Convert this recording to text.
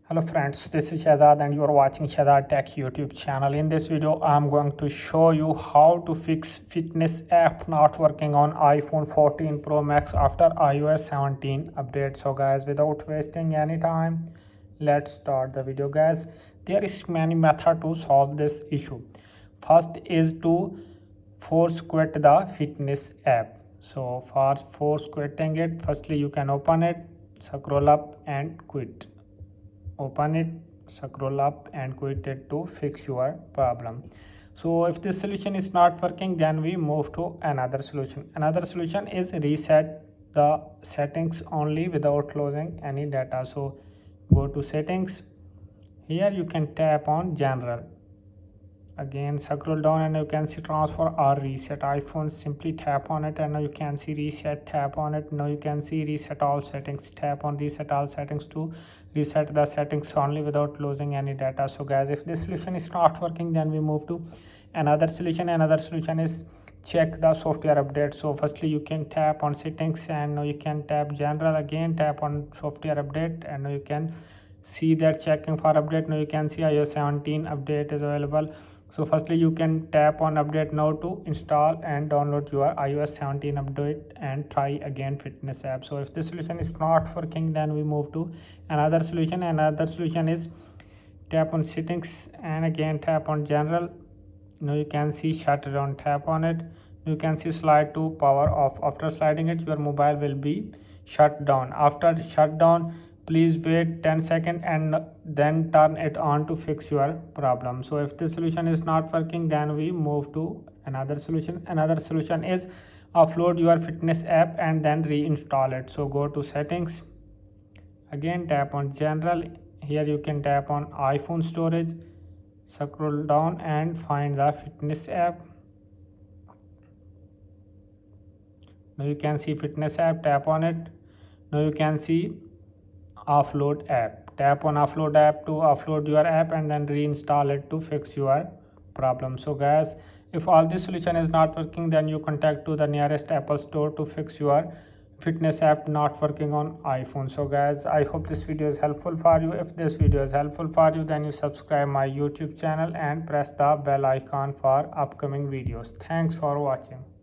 Hello friends, this is Shahzad and you are watching Shahzad Tech YouTube channel. In this video, I am going to show you how to fix fitness app not working on iPhone 14 Pro Max after iOS 17 update. So guys, without wasting any time, let's start the video guys. There is many method to solve this issue. First is to force quit the fitness app. So for force quitting it, firstly you can open it, scroll up and quit. Open it, scroll up and quit it to fix your problem. So if this solution is not working, then we move to another solution is reset the settings only without closing any data. So go to settings. Here you can tap on general. Again scroll down and you can see transfer or reset iPhone. Simply tap on it and now you can see reset. Tap on it. Now you can see reset all settings. Tap on reset all settings to reset the settings only without losing any data. So guys, if this solution is not working, then we move to another solution. Another solution is check the software update. So firstly you can tap on settings and now you can tap general. Again tap on software update and now you can see that checking for update. Now you can see iOS 17 update is available. So firstly you can tap on update now to install and download your iOS 17 update and try again fitness app. So if this solution is not working, then we move to another solution. Another solution is tap on settings and again tap on general. Now you can see shutdown. Tap on it. You can see slide to power off. After sliding it, your mobile will be shut down. After shutdown, please wait 10 seconds and then turn it on to fix your problem. So if this solution is not working, then we move to another solution. Another solution is offload your fitness app and then reinstall it. So go to settings. Again tap on general. Here you can tap on iPhone storage. Scroll down and find the fitness app. Now you can see fitness app. Tap on it. Now you can see offload app. Tap on offload app to offload your app and then reinstall it to fix your problem. So guys, if all this solution is not working, then you contact to the nearest Apple store to fix your fitness app not working on iPhone. So guys, I hope this video is helpful for you. If this video is helpful for you, then you subscribe my YouTube channel and press the bell icon for upcoming videos. Thanks for watching.